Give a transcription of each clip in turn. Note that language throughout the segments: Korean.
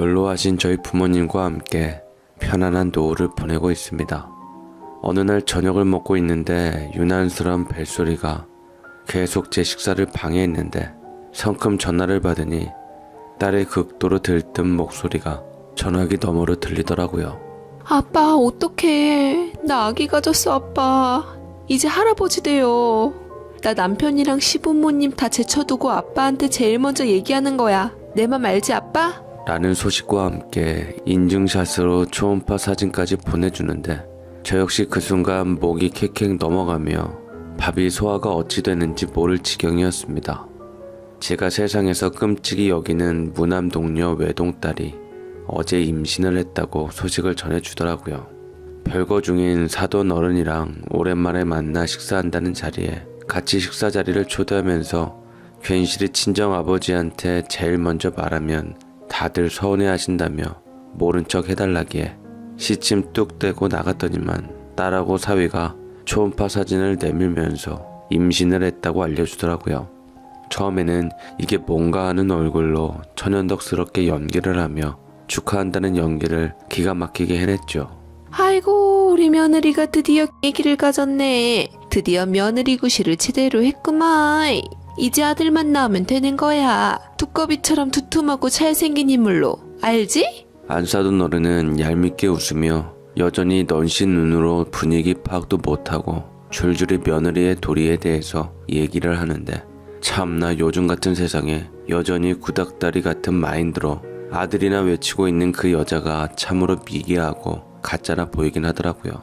연로하신 저희 부모님과 함께 편안한 노후를 보내고 있습니다. 어느 날 저녁을 먹고 있는데 유난스러운 벨소리가 계속 제 식사를 방해했는데 성큼 전화를 받으니 딸의 극도로 들뜬 목소리가 전화기 너머로 들리더라고요. 아빠 어떡해. 나 아기 가졌어 아빠. 이제 할아버지 돼요. 나 남편이랑 시부모님 다 제쳐두고 아빠한테 제일 먼저 얘기하는 거야. 내 맘 알지 아빠? 라는 소식과 함께 인증샷으로 초음파 사진까지 보내주는데 저 역시 그 순간 목이 캑캑 넘어가며 밥이 소화가 어찌 되는지 모를 지경이었습니다. 제가 세상에서 끔찍이 여기는 무남 동료 외동딸이 어제 임신을 했다고 소식을 전해주더라고요. 별거 중인 사돈 어른이랑 오랜만에 만나 식사한다는 자리에 같이 식사 자리를 초대하면서 괜시리 친정아버지한테 제일 먼저 말하면 다들 서운해하신다며 모른 척 해달라기에 시침 뚝 떼고 나갔더니만 딸하고 사위가 초음파 사진을 내밀면서 임신을 했다고 알려주더라고요. 처음에는 이게 뭔가 하는 얼굴로 천연덕스럽게 연기를 하며 축하한다는 연기를 기가 막히게 해냈죠. 아이고 우리 며느리가 드디어 아기를 가졌네. 드디어 며느리 구실을 제대로 했구만. 이제 아들만 낳으면 되는 거야. 두꺼비처럼 두툼하고 잘생긴 인물로. 알지? 안사돈 어른은 얄밉게 웃으며 여전히 넌신 눈으로 분위기 파악도 못하고 줄줄이 며느리의 도리에 대해서 얘기를 하는데 참나 요즘 같은 세상에 여전히 구닥다리 같은 마인드로 아들이나 외치고 있는 그 여자가 참으로 미개하고 가짜나 보이긴 하더라고요.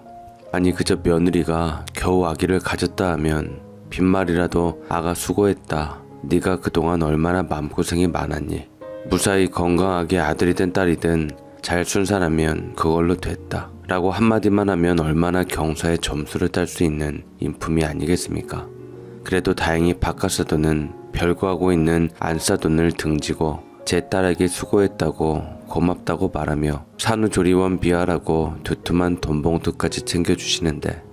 아니 그저 며느리가 겨우 아기를 가졌다 하면 빈말이라도 아가 수고했다. 네가 그동안 얼마나 마음고생이 많았니. 무사히 건강하게 아들이든 딸이든 잘 순산하면 그걸로 됐다. 라고 한마디만 하면 얼마나 경사의 점수를 딸 수 있는 인품이 아니겠습니까? 그래도 다행히 박가사돈은 별거하고 있는 안사돈을 등지고 제 딸에게 수고했다고 고맙다고 말하며 산후조리원 비하라고 두툼한 돈봉투까지 챙겨주시는데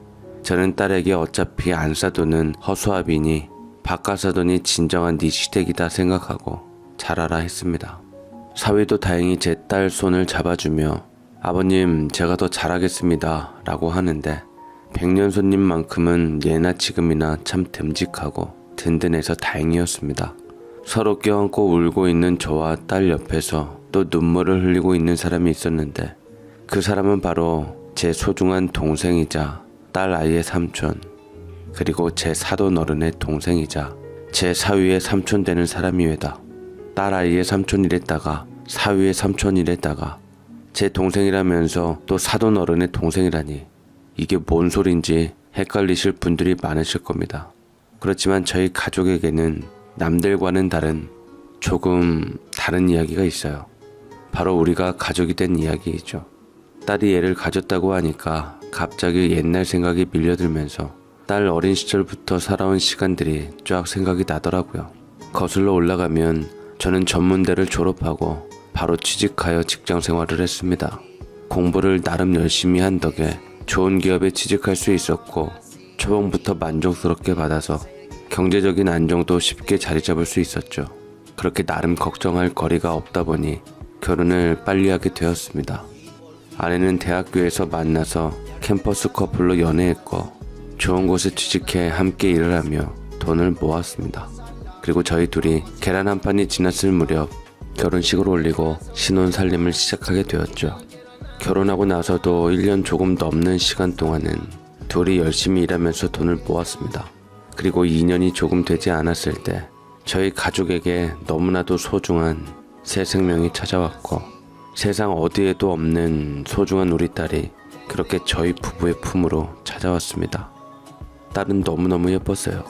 저는 딸에게 어차피 안사돈은 허수아비니 박가사돈이 진정한 네 시댁이다 생각하고 잘하라 했습니다. 사위도 다행히 제 딸 손을 잡아주며 아버님 제가 더 잘하겠습니다 라고 하는데 백년손님만큼은 예나 지금이나 참 듬직하고 든든해서 다행이었습니다. 서로 껴안고 울고 있는 저와 딸 옆에서 또 눈물을 흘리고 있는 사람이 있었는데 그 사람은 바로 제 소중한 동생이자 딸 아이의 삼촌 그리고 제 사돈 어른의 동생이자 제 사위의 삼촌 되는 사람이외다. 딸 아이의 삼촌이랬다가 사위의 삼촌이랬다가 제 동생이라면서 또 사돈 어른의 동생이라니 이게 뭔 소린지 헷갈리실 분들이 많으실 겁니다. 그렇지만 저희 가족에게는 남들과는 다른 조금 다른 이야기가 있어요. 바로 우리가 가족이 된 이야기이죠. 딸이 애를 가졌다고 하니까 갑자기 옛날 생각이 밀려들면서 딸 어린 시절부터 살아온 시간들이 쫙 생각이 나더라고요. 거슬러 올라가면 저는 전문대를 졸업하고 바로 취직하여 직장 생활을 했습니다. 공부를 나름 열심히 한 덕에 좋은 기업에 취직할 수 있었고 초봉부터 만족스럽게 받아서 경제적인 안정도 쉽게 자리 잡을 수 있었죠. 그렇게 나름 걱정할 거리가 없다 보니 결혼을 빨리 하게 되었습니다. 아내는 대학교에서 만나서 캠퍼스 커플로 연애했고 좋은 곳에 취직해 함께 일을 하며 돈을 모았습니다. 그리고 저희 둘이 계란 한 판이 지났을 무렵 결혼식을 올리고 신혼 살림을 시작하게 되었죠. 결혼하고 나서도 1년 조금 넘는 시간 동안은 둘이 열심히 일하면서 돈을 모았습니다. 그리고 2년이 조금 되지 않았을 때 저희 가족에게 너무나도 소중한 새 생명이 찾아왔고 세상 어디에도 없는 소중한 우리 딸이 그렇게 저희 부부의 품으로 찾아왔습니다. 딸은 너무너무 예뻤어요.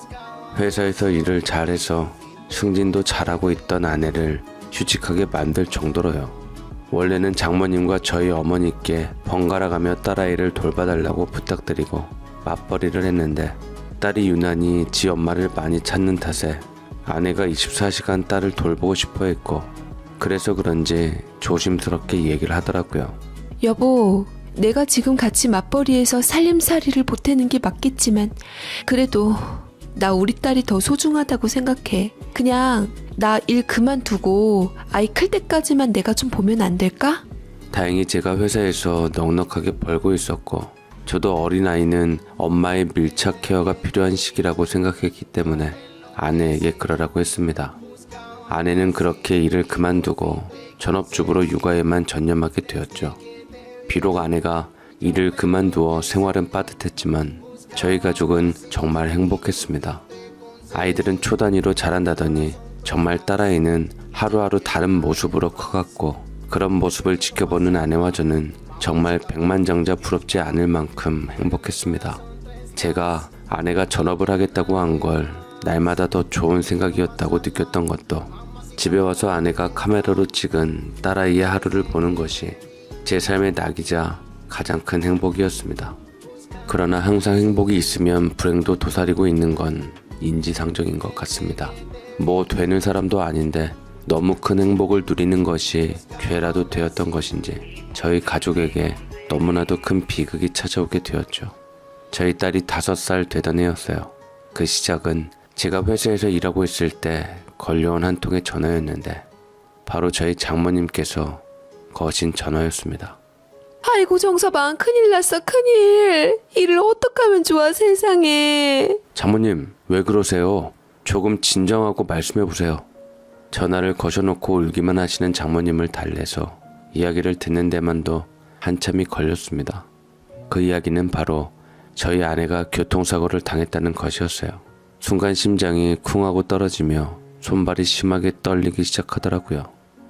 회사에서 일을 잘해서 승진도 잘하고 있던 아내를 휴직하게 만들 정도로요. 원래는 장모님과 저희 어머니께 번갈아가며 딸아이를 돌봐달라고 부탁드리고 맞벌이를 했는데 딸이 유난히 지 엄마를 많이 찾는 탓에 아내가 24시간 딸을 돌보고 싶어 했고 그래서 그런지 조심스럽게 얘기를 하더라고요. 여보, 내가 지금 같이 맞벌이해서 살림살이를 보태는 게 맞겠지만 그래도 나 우리 딸이 더 소중하다고 생각해. 그냥 나 일 그만두고 아이 클 때까지만 내가 좀 보면 안 될까? 다행히 제가 회사에서 넉넉하게 벌고 있었고 저도 어린아이는 엄마의 밀착 케어가 필요한 시기라고 생각했기 때문에 아내에게 그러라고 했습니다. 아내는 그렇게 일을 그만두고 전업주부로 육아에만 전념하게 되었죠. 비록 아내가 일을 그만두어 생활은 빠듯했지만 저희 가족은 정말 행복했습니다. 아이들은 초 단위로 자란다더니 정말 딸아이는 하루하루 다른 모습으로 커갔고 그런 모습을 지켜보는 아내와 저는 정말 백만장자 부럽지 않을 만큼 행복했습니다. 제가 아내가 전업을 하겠다고 한 걸 날마다 더 좋은 생각이었다고 느꼈던 것도 집에 와서 아내가 카메라로 찍은 딸아이의 하루를 보는 것이 제 삶의 낙이자 가장 큰 행복이었습니다. 그러나 항상 행복이 있으면 불행도 도사리고 있는 건 인지상정인 것 같습니다. 뭐 되는 사람도 아닌데 너무 큰 행복을 누리는 것이 죄라도 되었던 것인지 저희 가족에게 너무나도 큰 비극이 찾아오게 되었죠. 저희 딸이 5살 되던 해였어요. 그 시작은 제가 회사에서 일하고 있을 때 걸려온 한 통의 전화였는데 바로 저희 장모님께서 거신 전화였습니다. 아이고 정서방 큰일 났어 큰일. 일을 어떡하면 좋아 세상에. 장모님 왜 그러세요? 조금 진정하고 말씀해보세요. 전화를 거셔놓고 울기만 하시는 장모님을 달래서 이야기를 듣는 데만도 한참이 걸렸습니다. 그 이야기는 바로 저희 아내가 교통사고를 당했다는 것이었어요. 순간 심장이 쿵하고 떨어지며 손발이 심하게 떨리기 시작하더라고요.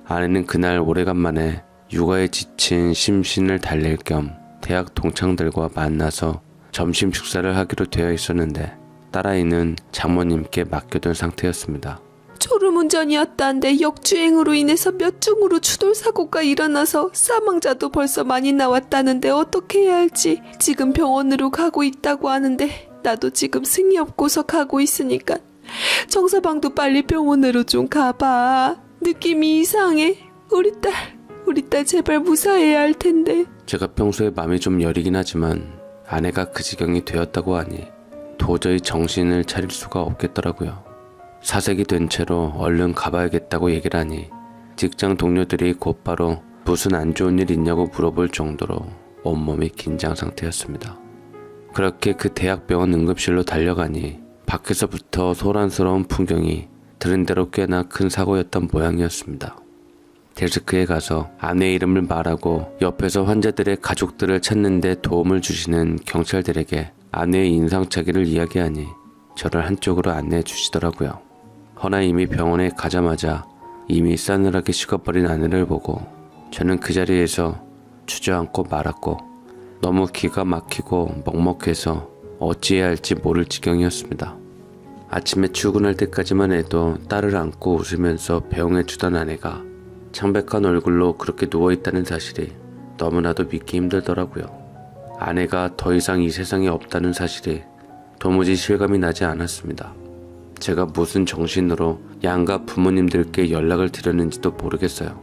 아내는 그날 오래간만에 육아에 지친 심신을 달랠 겸 대학 동창들과 만나서 점심 식사를 하기로 되어 있었는데 딸아이는 장모님께 맡겨둔 상태였습니다. 졸음운전이었다는데 역주행으로 인해서 몇 중으로 추돌사고가 일어나서 사망자도 벌써 많이 나왔다는데 어떻게 해야 할지 지금 병원으로 가고 있다고 하는데 나도 지금 승이 없고서 가고 있으니까 정서방도 빨리 병원으로 좀 가봐. 느낌이 이상해. 우리 딸 제발 무사해야 할 텐데. 제가 평소에 마음이 좀 여리긴 하지만 아내가 그 지경이 되었다고 하니 도저히 정신을 차릴 수가 없겠더라고요. 사색이 된 채로 얼른 가봐야겠다고 얘기를 하니 직장 동료들이 곧바로 무슨 안 좋은 일 있냐고 물어볼 정도로 온몸이 긴장 상태였습니다. 그렇게 그 대학병원 응급실로 달려가니 밖에서부터 소란스러운 풍경이 들은 대로 꽤나 큰 사고였던 모양이었습니다. 데스크에 가서 아내 이름을 말하고 옆에서 환자들의 가족들을 찾는 데 도움을 주시는 경찰들에게 아내의 인상착의를 이야기하니 저를 한쪽으로 안내해 주시더라고요. 허나 이미 병원에 가자마자 이미 싸늘하게 식어버린 아내를 보고 저는 그 자리에서 주저앉고 말았고 너무 기가 막히고 먹먹해서 어찌해야 할지 모를 지경이었습니다. 아침에 출근할 때까지만 해도 딸을 안고 웃으면서 배웅해 주던 아내가 창백한 얼굴로 그렇게 누워있다는 사실이 너무나도 믿기 힘들더라고요. 아내가 더 이상 이 세상에 없다는 사실이 도무지 실감이 나지 않았습니다. 제가 무슨 정신으로 양가 부모님들께 연락을 드렸는지도 모르겠어요.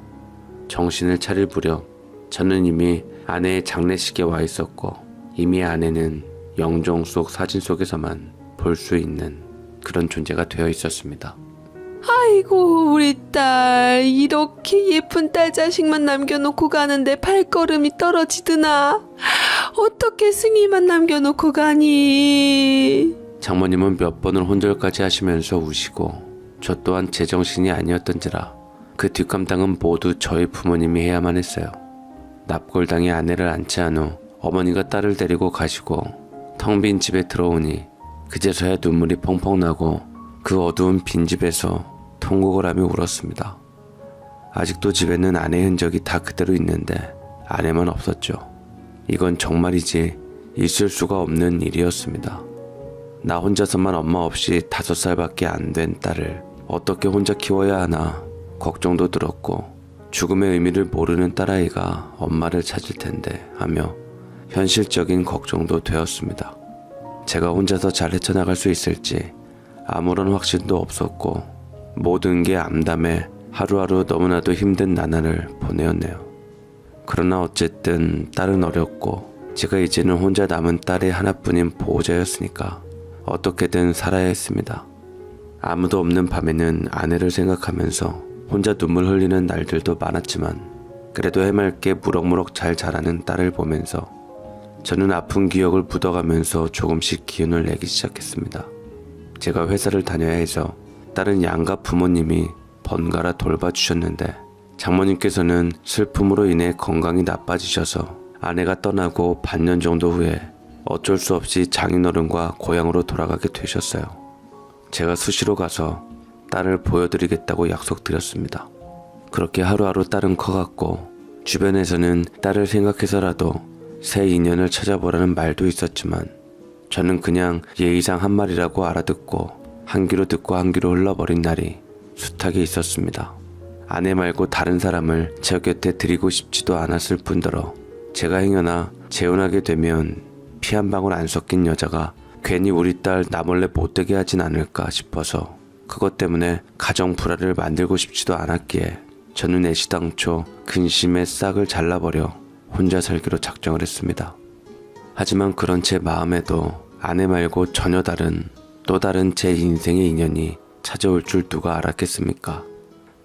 정신을 차릴 무렵 저는 이미 아내의 장례식에 와 있었고 이미 아내는 영정 속 사진 속에서만 볼 수 있는 그런 존재가 되어 있었습니다. 아이고 우리 딸 이렇게 예쁜 딸 자식만 남겨놓고 가는데 발걸음이 떨어지드나. 어떻게 승희만 남겨놓고 가니. 장모님은 몇 번을 혼절까지 하시면서 우시고 저 또한 제정신이 아니었던지라 그 뒷감당은 모두 저희 부모님이 해야만 했어요. 납골당에 아내를 안치 한 후 어머니가 딸을 데리고 가시고 텅 빈 집에 들어오니 그제서야 눈물이 펑펑 나고 그 어두운 빈집에서 통곡을 하며 울었습니다. 아직도 집에는 아내의 흔적이 다 그대로 있는데 아내만 없었죠. 이건 정말이지 있을 수가 없는 일이었습니다. 나 혼자서만 엄마 없이 5살밖에 안 된 딸을 어떻게 혼자 키워야 하나 걱정도 들었고 죽음의 의미를 모르는 딸아이가 엄마를 찾을 텐데 하며 현실적인 걱정도 되었습니다. 제가 혼자서 잘 헤쳐나갈 수 있을지 아무런 확신도 없었고 모든 게 암담해 하루하루 너무나도 힘든 나날을 보내었네요. 그러나 어쨌든 딸은 어렸고 제가 이제는 혼자 남은 딸의 하나뿐인 보호자였으니까 어떻게든 살아야 했습니다. 아무도 없는 밤에는 아내를 생각하면서 혼자 눈물 흘리는 날들도 많았지만 그래도 해맑게 무럭무럭 잘 자라는 딸을 보면서 저는 아픈 기억을 묻어가면서 조금씩 기운을 내기 시작했습니다. 제가 회사를 다녀야 해서 딸은 양가 부모님이 번갈아 돌봐주셨는데 장모님께서는 슬픔으로 인해 건강이 나빠지셔서 아내가 떠나고 반년 정도 후에 어쩔 수 없이 장인어른과 고향으로 돌아가게 되셨어요. 제가 수시로 가서 딸을 보여드리겠다고 약속드렸습니다. 그렇게 하루하루 딸은 커갔고 주변에서는 딸을 생각해서라도 새 인연을 찾아보라는 말도 있었지만 저는 그냥 예의상 한 말이라고 알아듣고 한 귀로 듣고 한 귀로 흘러버린 날이 숱하게 있었습니다. 아내 말고 다른 사람을 제 곁에 드리고 싶지도 않았을 뿐더러 제가 행여나 재혼하게 되면 피 한 방울 안 섞인 여자가 괜히 우리 딸 나몰래 못되게 하진 않을까 싶어서 그것 때문에 가정 불화를 만들고 싶지도 않았기에 저는 애시당초 근심의 싹을 잘라버려 혼자 살기로 작정을 했습니다. 하지만 그런 제 마음에도 아내 말고 전혀 다른 또 다른 제 인생의 인연이 찾아올 줄 누가 알았겠습니까?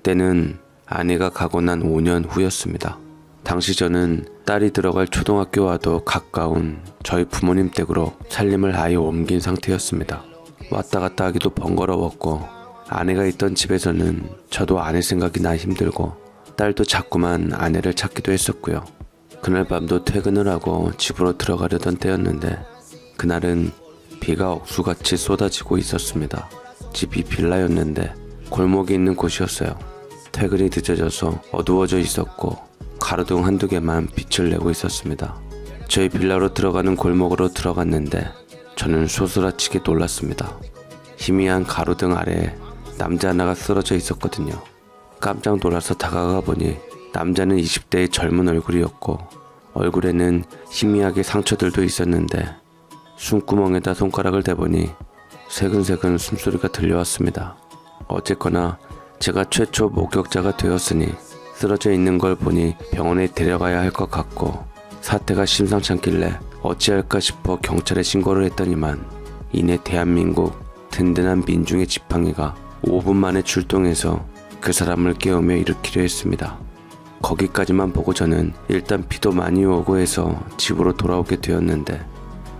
때는 아내가 가고 난 5년 후였습니다. 당시 저는 딸이 들어갈 초등학교와도 가까운 저희 부모님 댁으로 살림을 아예 옮긴 상태였습니다. 왔다 갔다 하기도 번거로웠고 아내가 있던 집에서는 저도 아내 생각이 나 힘들고 딸도 자꾸만 아내를 찾기도 했었고요. 그날 밤도 퇴근을 하고 집으로 들어가려던 때였는데 그날은 비가 억수같이 쏟아지고 있었습니다. 집이 빌라였는데 골목이 있는 곳이었어요. 퇴근이 늦어져서 어두워져 있었고 가로등 한두 개만 빛을 내고 있었습니다. 저희 빌라로 들어가는 골목으로 들어갔는데 저는 소스라치게 놀랐습니다. 희미한 가로등 아래에 남자 하나가 쓰러져 있었거든요. 깜짝 놀라서 다가가 보니 남자는 20대의 젊은 얼굴이었고 얼굴에는 희미하게 상처들도 있었는데 숨구멍에다 손가락을 대보니 새근새근 숨소리가 들려왔습니다. 어쨌거나 제가 최초 목격자가 되었으니 쓰러져 있는 걸 보니 병원에 데려가야 할 것 같고 사태가 심상치 않길래 어찌할까 싶어 경찰에 신고를 했더니만 이내 대한민국 든든한 민중의 지팡이가 5분 만에 출동해서 그 사람을 깨우며 일으키려 했습니다. 거기까지만 보고 저는 일단 비도 많이 오고 해서 집으로 돌아오게 되었는데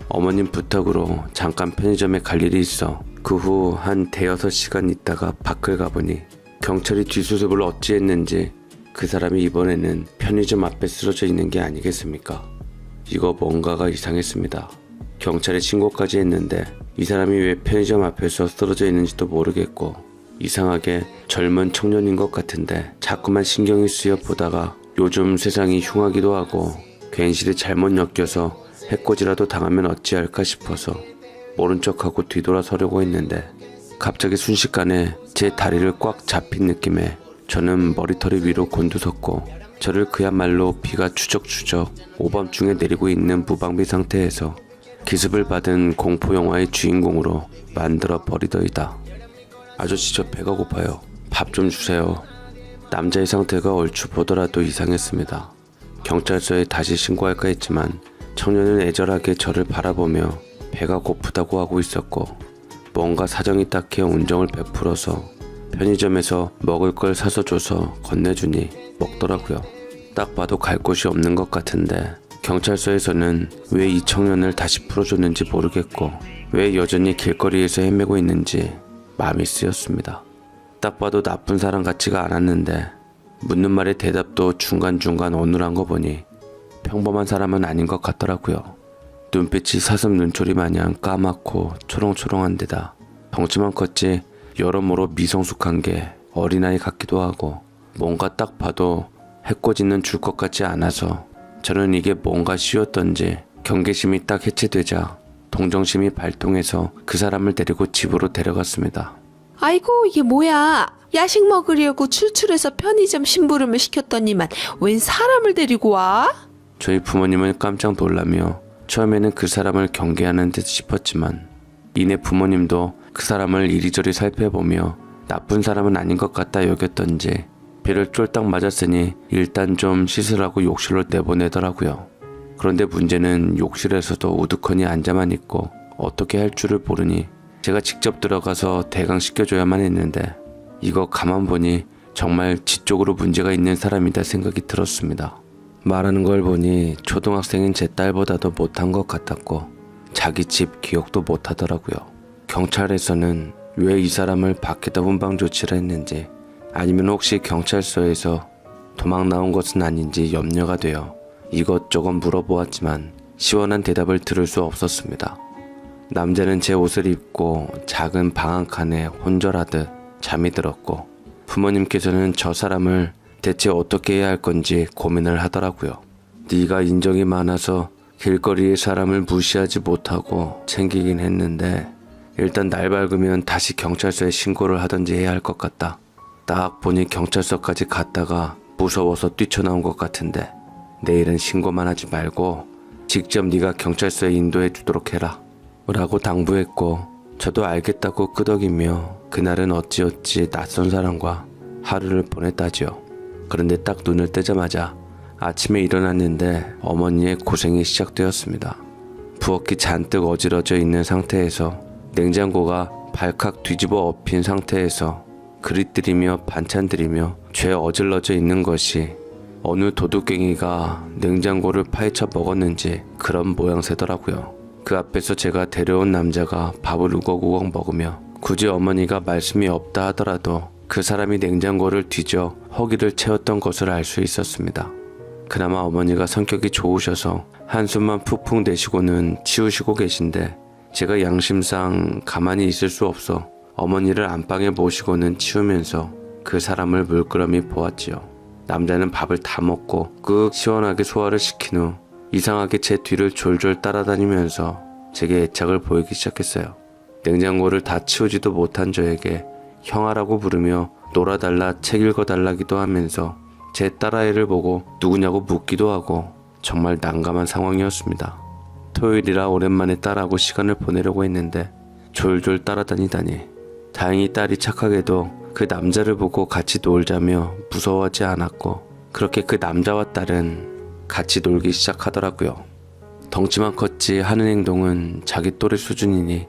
어머님 부탁으로 잠깐 편의점에 갈 일이 있어 그 후 한 대여섯 시간 있다가 밖을 가보니 경찰이 뒷수습을 어찌 했는지 그 사람이 이번에는 편의점 앞에 쓰러져 있는 게 아니겠습니까? 이거 뭔가가 이상했습니다. 경찰에 신고까지 했는데 이 사람이 왜 편의점 앞에서 쓰러져 있는지도 모르겠고 이상하게 젊은 청년인 것 같은데 자꾸만 신경이 쓰여 보다가 요즘 세상이 흉하기도 하고 괜시리 잘못 엮여서 해코지라도 당하면 어찌할까 싶어서 모른 척하고 뒤돌아서려고 했는데 갑자기 순식간에 제 다리를 꽉 잡힌 느낌에 저는 머리털이 위로 곤두섰고 저를 그야말로 비가 추적추적 오밤중에 내리고 있는 무방비 상태에서 기습을 받은 공포영화의 주인공으로 만들어 버리더이다. 아저씨, 저 배가 고파요. 밥 좀 주세요. 남자의 상태가 얼추 보더라도 이상했습니다. 경찰서에 다시 신고할까 했지만 청년은 애절하게 저를 바라보며 배가 고프다고 하고 있었고 뭔가 사정이 딱해 온정을 베풀어서 편의점에서 먹을 걸 사서 줘서 건네주니 먹더라고요. 딱 봐도 갈 곳이 없는 것 같은데 경찰서에서는 왜 이 청년을 다시 풀어줬는지 모르겠고 왜 여전히 길거리에서 헤매고 있는지 마음이 쓰였습니다. 딱 봐도 나쁜 사람 같지가 않았는데 묻는 말의 대답도 중간중간 어눌한 거 보니 평범한 사람은 아닌 것 같더라고요. 눈빛이 사슴 눈초리 마냥 까맣고 초롱초롱한 데다 덩치만 컸지 여러모로 미성숙한 게 어린아이 같기도 하고 뭔가 딱 봐도 해코지는 줄 것 같지 않아서 저는 이게 뭔가 쉬웠던지 경계심이 딱 해체되자 동정심이 발동해서 그 사람을 데리고 집으로 데려갔습니다. 아이고, 이게 뭐야? 야식 먹으려고 출출해서 편의점 심부름을 시켰더니만 웬 사람을 데리고 와? 저희 부모님은 깜짝 놀라며 처음에는 그 사람을 경계하는 듯 싶었지만 이내 부모님도 그 사람을 이리저리 살펴보며 나쁜 사람은 아닌 것 같다 여겼던지 배를 쫄딱 맞았으니 일단 좀 씻으라고 욕실로 내보내더라고요. 그런데 문제는 욕실에서도 우두커니 앉아만 있고 어떻게 할 줄을 모르니 제가 직접 들어가서 대강시켜줘야만 했는데 이거 가만 보니 정말 지적으로 문제가 있는 사람이다 생각이 들었습니다. 말하는 걸 보니 초등학생인 제 딸보다도 못한 것 같았고 자기 집 기억도 못하더라고요. 경찰에서는 왜 이 사람을 밖에다 훈방 조치를 했는지 아니면 혹시 경찰서에서 도망 나온 것은 아닌지 염려가 되어 이것저것 물어보았지만 시원한 대답을 들을 수 없었습니다. 남자는 제 옷을 입고 작은 방 한 칸에 혼절하듯 잠이 들었고 부모님께서는 저 사람을 대체 어떻게 해야 할 건지 고민을 하더라고요. 네가 인정이 많아서 길거리의 사람을 무시하지 못하고 챙기긴 했는데 일단 날 밝으면 다시 경찰서에 신고를 하든지 해야 할 것 같다. 딱 보니 경찰서까지 갔다가 무서워서 뛰쳐나온 것 같은데 내일은 신고만 하지 말고 직접 네가 경찰서에 인도해 주도록 해라 라고 당부했고 저도 알겠다고 끄덕이며 그날은 어찌어찌 낯선 사람과 하루를 보냈다지요. 그런데 딱 눈을 뜨자마자 아침에 일어났는데 어머니의 고생이 시작되었습니다. 부엌이 잔뜩 어지러져 있는 상태에서 냉장고가 발칵 뒤집어 엎인 상태에서 그릇들이며 반찬들이며 죄 어질러져 있는 것이 어느 도둑갱이가 냉장고를 파헤쳐 먹었는지 그런 모양새더라고요. 그 앞에서 제가 데려온 남자가 밥을 우걱우걱 먹으며 굳이 어머니가 말씀이 없다 하더라도 그 사람이 냉장고를 뒤져 허기를 채웠던 것을 알 수 있었습니다. 그나마 어머니가 성격이 좋으셔서 한숨만 푹푹 내쉬고는 치우시고 계신데 제가 양심상 가만히 있을 수 없어 어머니를 안방에 모시고는 치우면서 그 사람을 물끄러미 보았지요. 남자는 밥을 다 먹고 끄 시원하게 소화를 시킨 후 이상하게 제 뒤를 졸졸 따라다니면서 제게 애착을 보이기 시작했어요. 냉장고를 다 치우지도 못한 저에게 형아라고 부르며 놀아달라 책 읽어달라기도 하면서 제 딸아이를 보고 누구냐고 묻기도 하고 정말 난감한 상황이었습니다. 토요일이라 오랜만에 딸하고 시간을 보내려고 했는데 졸졸 따라다니다니 다행히 딸이 착하게도 그 남자를 보고 같이 놀자며 무서워하지 않았고 그렇게 그 남자와 딸은 같이 놀기 시작하더라고요. 덩치만 컸지 하는 행동은 자기 또래 수준이니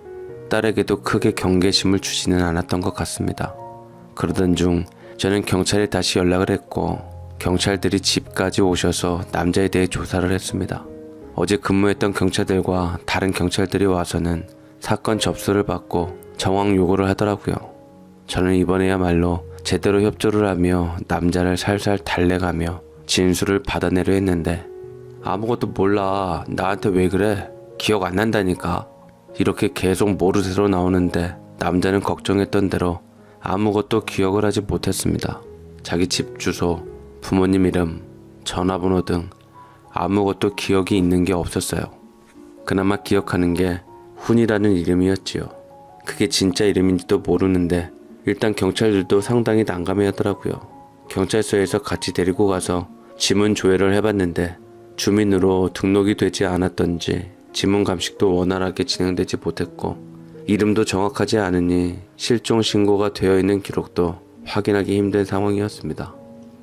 딸에게도 크게 경계심을 주지는 않았던 것 같습니다. 그러던 중 저는 경찰에 다시 연락을 했고 경찰들이 집까지 오셔서 남자에 대해 조사를 했습니다. 어제 근무했던 경찰들과 다른 경찰들이 와서는 사건 접수를 받고 정황 요구를 하더라고요. 저는 이번에야말로 제대로 협조를 하며 남자를 살살 달래가며 진술을 받아내려 했는데 아무것도 몰라. 나한테 왜 그래? 기억 안 난다니까. 이렇게 계속 모르쇠로 나오는데 남자는 걱정했던 대로 아무것도 기억을 하지 못했습니다. 자기 집 주소, 부모님 이름, 전화번호 등 아무것도 기억이 있는 게 없었어요. 그나마 기억하는 게 훈이라는 이름이었지요. 그게 진짜 이름인지도 모르는데 일단 경찰들도 상당히 난감해하더라고요. 경찰서에서 같이 데리고 가서 지문 조회를 해봤는데 주민으로 등록이 되지 않았던지 지문 감식도 원활하게 진행되지 못했고 이름도 정확하지 않으니 실종 신고가 되어 있는 기록도 확인하기 힘든 상황이었습니다.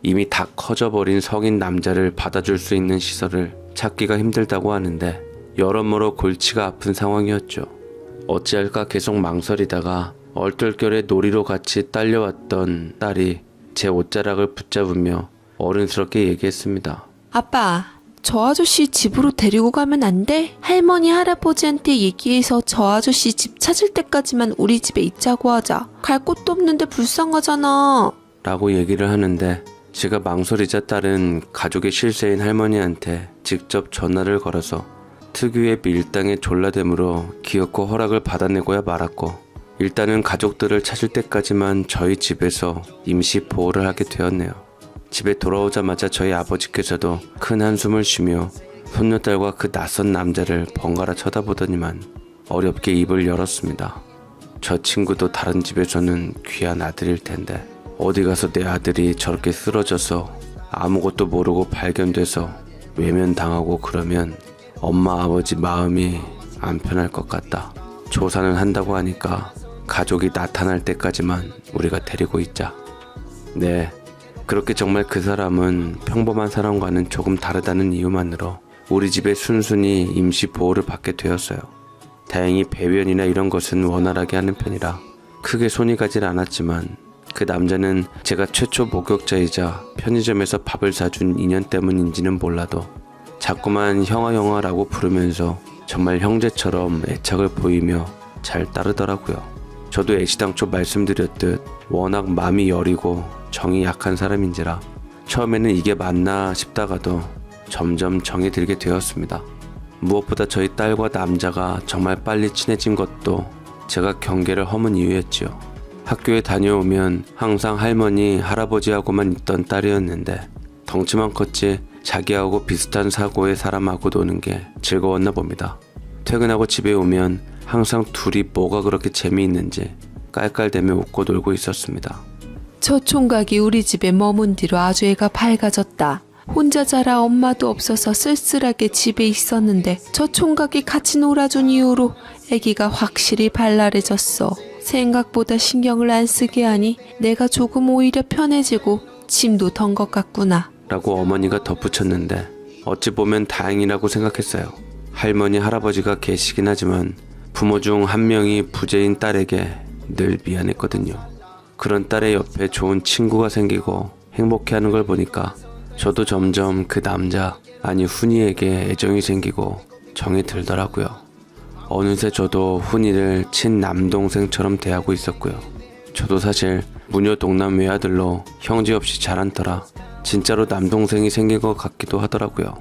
이미 다 커져버린 성인 남자를 받아줄 수 있는 시설을 찾기가 힘들다고 하는데 여러모로 골치가 아픈 상황이었죠. 어찌할까 계속 망설이다가 얼떨결에 놀이로 같이 딸려왔던 딸이 제 옷자락을 붙잡으며 어른스럽게 얘기했습니다. 아빠, 저 아저씨 집으로 데리고 가면 안 돼? 할머니, 할아버지한테 얘기해서 저 아저씨 집 찾을 때까지만 우리 집에 있자고 하자. 갈 곳도 없는데 불쌍하잖아. 라고 얘기를 하는데 제가 망설이자 딸은 가족의 실세인 할머니한테 직접 전화를 걸어서 특유의 밀당의 졸라됨으로 기어코 허락을 받아내고야 말았고 일단은 가족들을 찾을 때까지만 저희 집에서 임시 보호를 하게 되었네요. 집에 돌아오자마자 저희 아버지께서도 큰 한숨을 쉬며 손녀딸과 그 낯선 남자를 번갈아 쳐다보더니만 어렵게 입을 열었습니다. 저 친구도 다른 집에서는 귀한 아들일 텐데 어디 가서 내 아들이 저렇게 쓰러져서 아무것도 모르고 발견돼서 외면당하고 그러면 엄마 아버지 마음이 안 편할 것 같다. 조사는 한다고 하니까 가족이 나타날 때까지만 우리가 데리고 있자. 네, 그렇게 정말 그 사람은 평범한 사람과는 조금 다르다는 이유만으로 우리 집에 순순히 임시 보호를 받게 되었어요. 다행히 배변이나 이런 것은 원활하게 하는 편이라 크게 손이 가질 않았지만 그 남자는 제가 최초 목격자이자 편의점에서 밥을 사준 인연 때문인지는 몰라도 자꾸만 형아라고 부르면서 정말 형제처럼 애착을 보이며 잘 따르더라고요. 저도 애시당초 말씀드렸듯 워낙 마음이 여리고 정이 약한 사람인지라 처음에는 이게 맞나 싶다가도 점점 정이 들게 되었습니다. 무엇보다 저희 딸과 남자가 정말 빨리 친해진 것도 제가 경계를 허문 이유였지요. 학교에 다녀오면 항상 할머니, 할아버지하고만 있던 딸이었는데 덩치만 컸지 자기하고 비슷한 사고의 사람하고 노는 게 즐거웠나 봅니다. 퇴근하고 집에 오면 항상 둘이 뭐가 그렇게 재미있는지 깔깔대며 웃고 놀고 있었습니다. 저 총각이 우리 집에 머문 뒤로 아주 애가 밝아졌다. 혼자 자라 엄마도 없어서 쓸쓸하게 집에 있었는데 저 총각이 같이 놀아준 이후로 애기가 확실히 발랄해졌어. 생각보다 신경을 안 쓰게 하니 내가 조금 오히려 편해지고 짐도 던 것 같구나. 라고 어머니가 덧붙였는데 어찌 보면 다행이라고 생각했어요. 할머니, 할아버지가 계시긴 하지만 부모 중 한 명이 부재인 딸에게 늘 미안했거든요. 그런 딸의 옆에 좋은 친구가 생기고 행복해하는 걸 보니까 저도 점점 그 남자, 아니 훈이에게 애정이 생기고 정이 들더라고요. 어느새 저도 훈이를 친남동생처럼 대하고 있었고요. 저도 사실 무녀 동남 외아들로 형제 없이 자란 터라 진짜로 남동생이 생긴 것 같기도 하더라고요.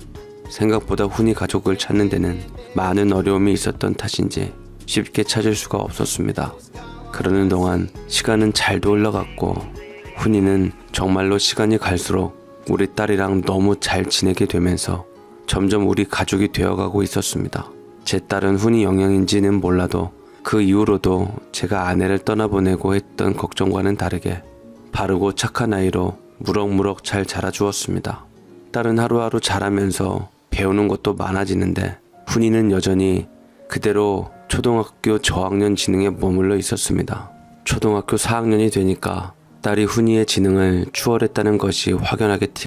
생각보다 훈이 가족을 찾는 데는 많은 어려움이 있었던 탓인지 쉽게 찾을 수가 없었습니다. 그러는 동안 시간은 잘도 흘러갔고 훈이는 정말로 시간이 갈수록 우리 딸이랑 너무 잘 지내게 되면서 점점 우리 가족이 되어가고 있었습니다. 제 딸은 훈이 영향인지는 몰라도 그 이후로도 제가 아내를 떠나보내고 했던 걱정과는 다르게 바르고 착한 아이로 무럭무럭 잘 자라주었습니다. 딸은 하루하루 자라면서 배우는 것도 많아지는데 훈이는 여전히 그대로 초등학교 저학년 지능에 머물러 있었습니다. 초등학교 4학년이 되니까 딸이 훈이의 지능을 추월했다는 것이 확연하게